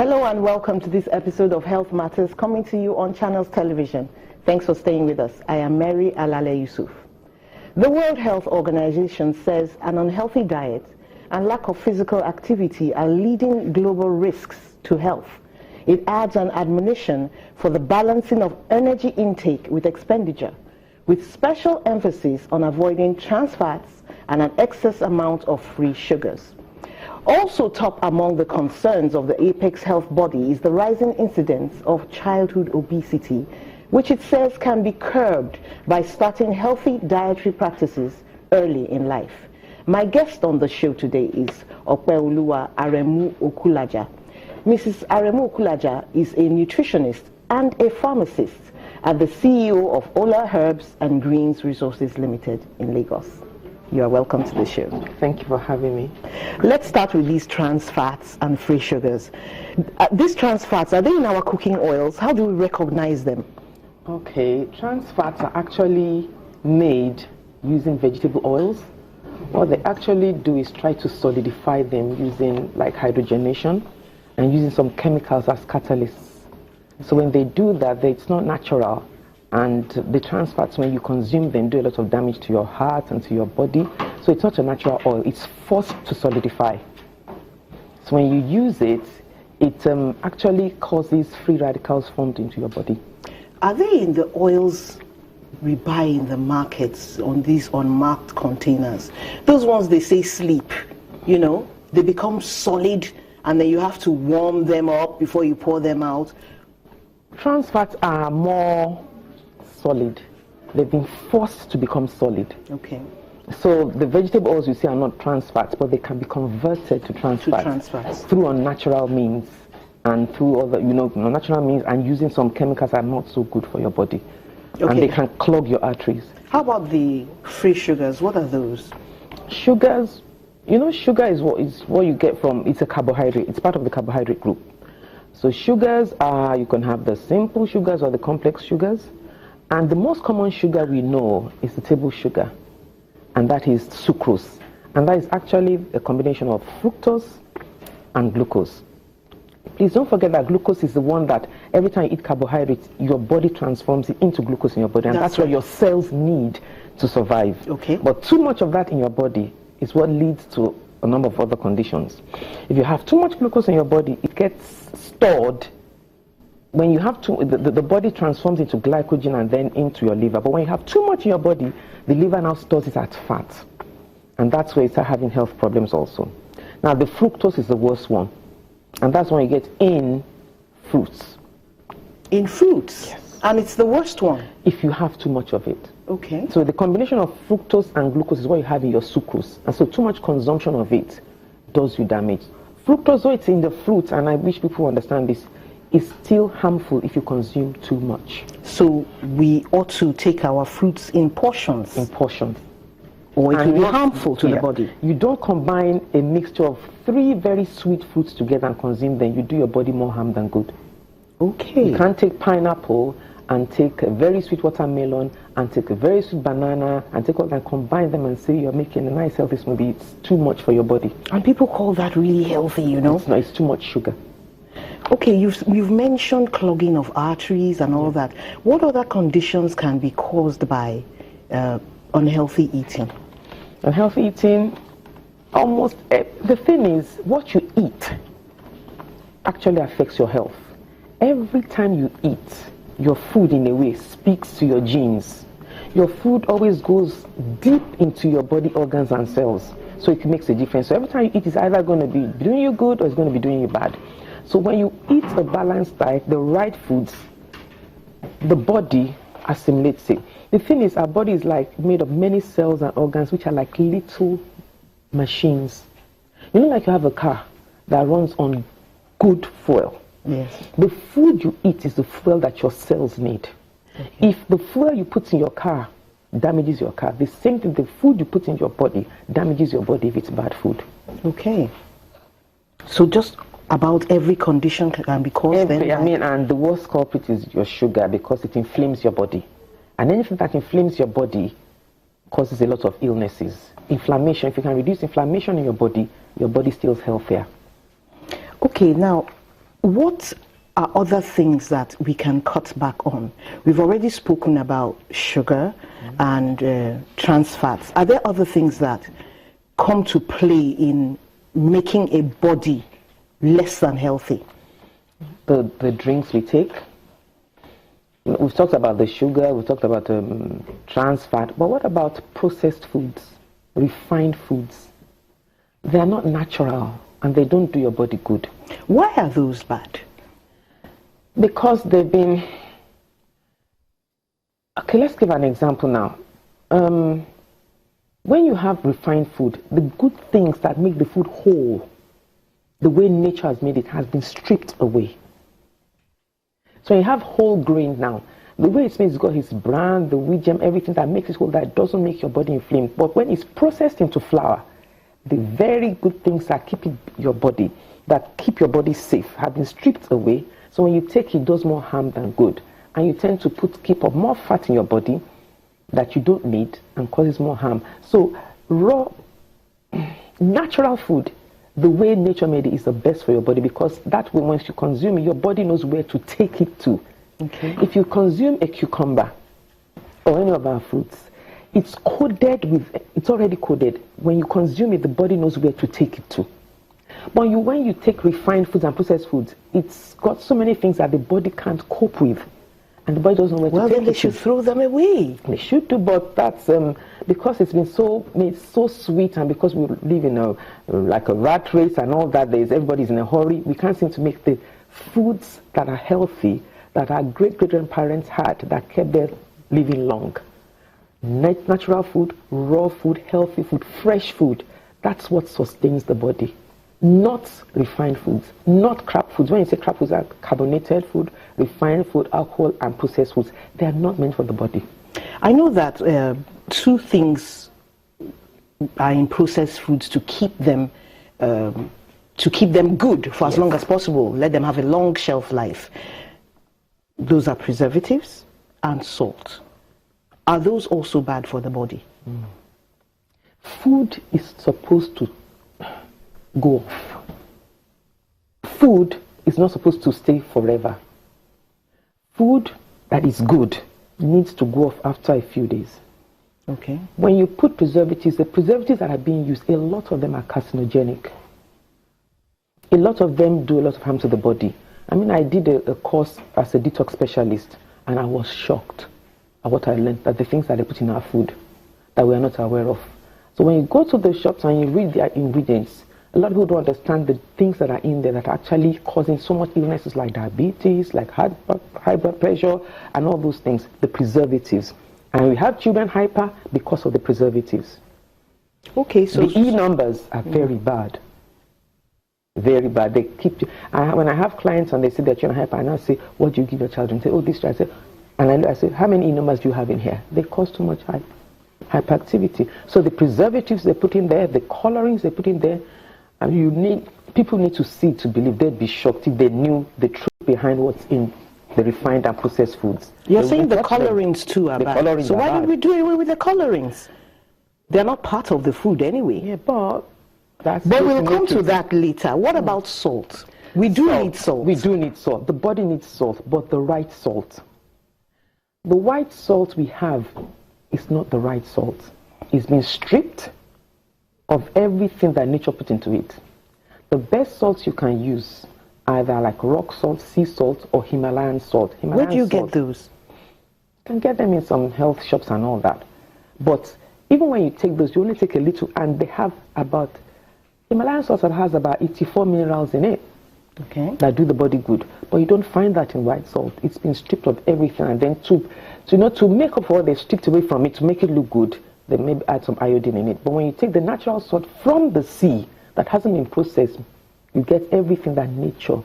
Hello and welcome to this episode of Health Matters, coming to you on Channels Television. Thanks for staying with us. I am Mary Alale Yusuf. The World Health Organization says an unhealthy diet and lack of physical activity are leading global risks to health. It adds an admonition for the balancing of energy intake with expenditure, with special emphasis on avoiding trans fats and an excess amount of free sugars. Also top among the concerns of the Apex Health body is the rising incidence of childhood obesity, which it says can be curbed by starting healthy dietary practices early in life. My guest on the show today is Opeoluwa Aremu-Bukola. Mrs. Aremu-Bukola is a nutritionist and a pharmacist and the CEO of Ola Herbs and Greens Resources Limited in Lagos. You are welcome to the show. Thank you for having me. Let's start with these trans fats and free sugars. These trans fats, are they in our cooking oils? How do we recognize them? Okay, trans fats are actually made using vegetable oils. What they actually do is try to solidify them using like hydrogenation and using some chemicals as catalysts. So when they do that, it's not natural. And the trans fats, when you consume them, do a lot of damage to your heart and to your body. So it's not a natural oil. It's forced to solidify. So when you use it, it actually causes free radicals formed into your body. Are they in the oils we buy in the markets on these unmarked containers? Those ones they say sleep, you know, they become solid and then you have to warm them up before you pour them out. Trans fats are more solid. They've been forced to become solid. Okay. So the vegetable oils you see are not trans fats, but they can be converted to trans fats through unnatural means and through other, unnatural means, and using some chemicals that are not so good for your body. Okay. And they can clog your arteries. How about the free sugars? What are those? Sugars, sugar is what you get from, it's a carbohydrate. It's part of the carbohydrate group. So sugars are, you can have the simple sugars or the complex sugars. And the most common sugar we know is the table sugar, and that is sucrose. And that is actually a combination of fructose and glucose. Please don't forget that glucose is the one that every time you eat carbohydrates, your body transforms it into glucose in your body, and that's what your cells need to survive. Okay. But too much of that in your body is what leads to a number of other conditions. If you have too much glucose in your body, it gets stored. When you have the body transforms into glycogen and then into your liver. But when you have too much in your body, the liver now stores it as fat. And that's where you start having health problems also. Now, the fructose is the worst one. And that's when you get in fruits. In fruits? Yes. And it's the worst one? If you have too much of it. Okay. So the combination of fructose and glucose is what you have in your sucrose. And so too much consumption of it does you damage. Fructose, though it's in the fruits, and I wish people understand this, is still harmful if you consume too much. So we ought to take our fruits in portions? In portions. Or it will be harmful to the body? You don't combine a mixture of 3 very sweet fruits together and consume them. You do your body more harm than good. Okay. You can't take pineapple and take a very sweet watermelon and take a very sweet banana and take all and combine them and say you're making a nice healthy smoothie. It's too much for your body. And people call that really healthy, you know? It's too much sugar. Okay, you've mentioned clogging of arteries and all that. What other conditions can be caused by unhealthy eating? Unhealthy eating, the thing is, what you eat actually affects your health. Every time you eat, your food in a way speaks to your genes. Your food always goes deep into your body organs and cells, so it makes a difference. So every time you eat, it's either going to be doing you good or it's going to be doing you bad. So when you eat a balanced diet, the right foods, the body assimilates it. The thing is, our body is like made of many cells and organs which are like little machines. Like you have a car that runs on good fuel. Yes. The food you eat is the fuel that your cells need. Okay. If the fuel you put in your car damages your car, the same thing, the food you put in your body damages your body if it's bad food. Okay. So just about every condition can be caused and the worst culprit is your sugar because it inflames your body. And anything that inflames your body causes a lot of illnesses. Inflammation, if you can reduce inflammation in your body stays healthier. Okay, now, What are other things that we can cut back on? We've already spoken about sugar and trans fats. Are there other things that come to play in making a body less than healthy? The drinks we take. We've talked about the sugar, we've talked about trans fat, but what about processed foods, refined foods? They are not natural and they don't do your body good. Why are those bad? Because they've been... Okay, let's give an example now. When you have refined food, the good things that make the food whole, the way nature has made it, has been stripped away. So you have whole grain now. The way it's made, it's got its bran, the wheat germ, everything that makes it whole, that doesn't make your body inflamed. But when it's processed into flour, the very good things that keep your body, that keep your body safe, have been stripped away. So when you take it, it does more harm than good. And you tend to keep up more fat in your body that you don't need and causes more harm. So raw, natural food, the way nature made it, is the best for your body, because that way, once you consume it, your body knows where to take it to. Okay. If you consume a cucumber or any of our fruits, it's already coded. When you consume it, the body knows where to take it to. But when you take refined foods and processed foods, it's got so many things that the body can't cope with. And the body doesn't know where to take it to. Well, then they should throw them away. They should do, but that's because it's been made so sweet, and because we live in like a rat race and all that, everybody's in a hurry. We can't seem to make the foods that are healthy, that our great-grandparents had, that kept them living long. Natural food, raw food, healthy food, fresh food. That's what sustains the body. Not refined foods, not crap foods. When you say crap foods, are carbonated food, refined food, alcohol, and processed foods. They are not meant for the body. I know that two things are in processed foods to keep them good for as long as possible. Let them have a long shelf life. Those are preservatives and salt. Are those also bad for the body? Food is supposed to go off. Food is not supposed to stay forever. Food that is good needs to go off after a few days. Okay. When you put preservatives, the preservatives that are being used, a lot of them are carcinogenic. A lot of them do a lot of harm to the body. I mean, I did a course as a detox specialist, and I was shocked at what I learned, that the things that they put in our food that we are not aware of. So when you go to the shops and you read their ingredients, a lot of people don't understand the things that are in there that are actually causing so much illnesses like diabetes, like high blood pressure, and all those things, the preservatives. And we have children hyper because of the preservatives. Okay, so the E numbers are very bad. Very bad. They keep. When I have clients and they say they're children hyper, and I say, "What do you give your child?" And say, "Oh, this." I say, and I say, "How many E numbers do you have in here?" They cause too much hyperactivity. So the preservatives they put in there, the colorings they put in there. And people need to see to believe. They'd be shocked if they knew the truth behind what's in the refined and processed foods. You're saying the colorings too are bad. So why don't we do away with the colorings? They're not part of the food anyway. Yeah, but we'll come to that later. What about salt? We do need salt. We do need salt. The body needs salt, but the right salt. The white salt we have is not the right salt. It's been stripped of everything that nature put into it. The best salts you can use, either like rock salt, sea salt, or Himalayan salt. Where do you get those? You can get them in some health shops and all that. But even when you take those, you only take a little, and they have Himalayan salt has about 84 minerals in it. Okay. That do the body good. But you don't find that in white salt. It's been stripped of everything, and then to make up for what they stripped away from it, to make it look good, they maybe add some iodine in it. But when you take the natural salt from the sea that hasn't been processed, you get everything that nature,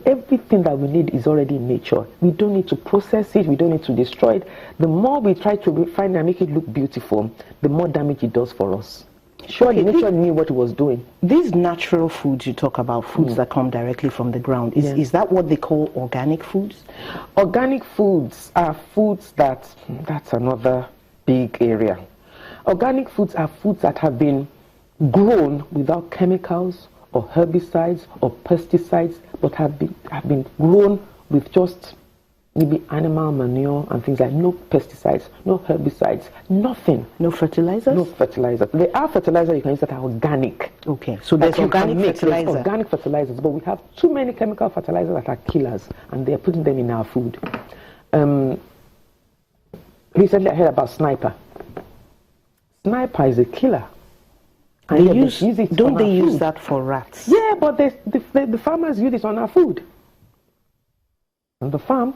everything that we need is already in nature. We don't need to process it, we don't need to destroy it. The more we try to refine and make it look beautiful, the more damage it does for us. Surely nature knew what it was doing. These natural foods you talk about, foods that come directly from the ground, is that what they call organic foods? Organic foods are foods that's another big area. Organic foods are foods that have been grown without chemicals or herbicides or pesticides, but have been have been grown with just maybe animal manure and things like no pesticides, no herbicides, nothing. No fertilizers? No fertilizers. There are fertilizers you can use that are organic. Okay, so there's organic fertilizer. There's organic fertilizers, but we have too many chemical fertilizers that are killers, and they're putting them in our food. Recently I heard about Sniper. Sniper is a killer. And don't they use that for rats? Yeah, but the farmers use it on our food. On the farm,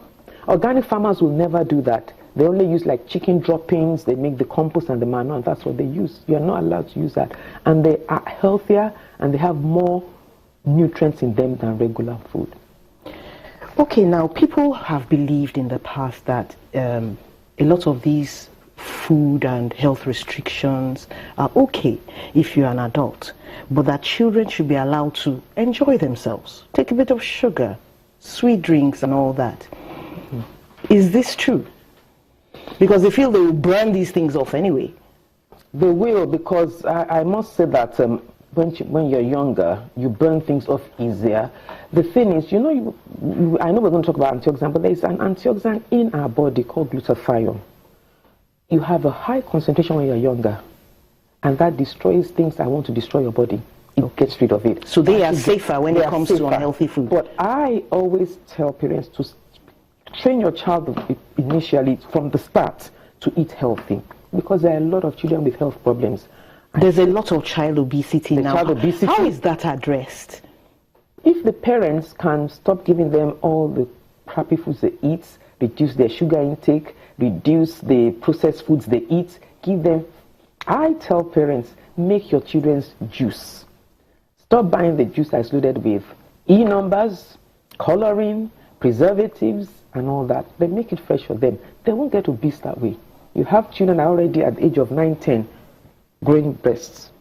organic farmers will never do that. They only use like chicken droppings, they make the compost and the manure, and that's what they use. You are not allowed to use that. And they are healthier and they have more nutrients in them than regular food. Okay, now people have believed in the past that a lot of these food and health restrictions are okay if you're an adult, but that children should be allowed to enjoy themselves, take a bit of sugar, sweet drinks and all that. Is this true? Because they feel they will burn these things off anyway. They will, because I must say that when you're younger, you burn things off easier. The thing is, I know we're going to talk about antioxidant, but there is an antioxidant in our body called glutathione. You have a high concentration when you're younger, and that destroys things that want to destroy your body. It gets rid of it. So they are safer when it comes to unhealthy food. But I always tell parents to train your child initially from the start to eat healthy, because there are a lot of children with health problems. There's a lot of child obesity now. How is that addressed? If the parents can stop giving them all the crappy foods they eat, reduce their sugar intake, reduce the processed foods they eat, give them... I tell parents, make your children's juice. Stop buying the juice that's loaded with E numbers, coloring, preservatives, and all that. They make it fresh for them. They won't get obese that way. You have children already at the age of 9, 10 growing breasts.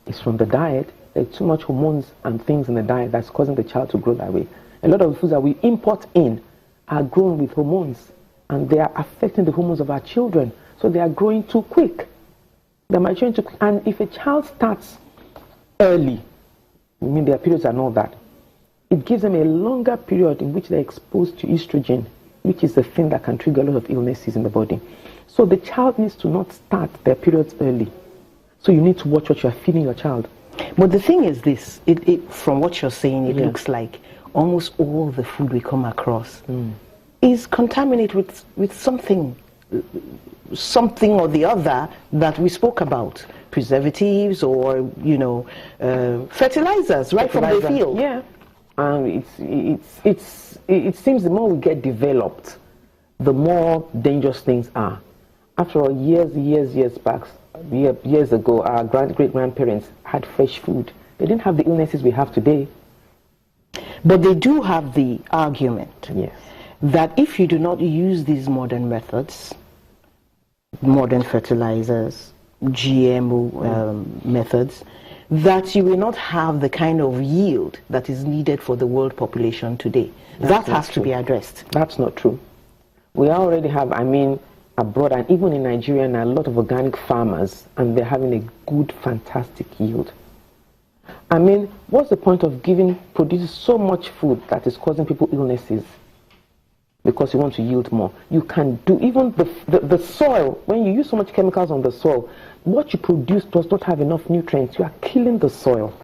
It's from the diet. There's too much hormones and things in the diet that's causing the child to grow that way. A lot of the foods that we import in are grown with hormones, and they are affecting the hormones of our children. So they are growing too quick. They're maturing too quick. And if a child starts early, I mean their periods and all that, it gives them a longer period in which they're exposed to estrogen, which is the thing that can trigger a lot of illnesses in the body. So the child needs to not start their periods early. So you need to watch what you're feeding your child. But the thing is this, from what you're saying, it looks like almost all the food we come across is contaminated with something or the other that we spoke about. Preservatives or, fertilizers right from the field. Yeah. It seems the more we get developed, the more dangerous things are. After all, years ago, our great-grandparents had fresh food. They didn't have the illnesses we have today. But they do have the argument that if you do not use these modern methods, modern fertilizers, GMO methods, that you will not have the kind of yield that is needed for the world population today. That has to be addressed. That's not true. We already have, abroad and even in Nigeria, a lot of organic farmers, and they're having a good, fantastic yield. What's the point of producing so much food that is causing people illnesses because you want to yield more? You can do, even the soil, when you use so much chemicals on the soil, what you produce does not have enough nutrients. You are killing the soil.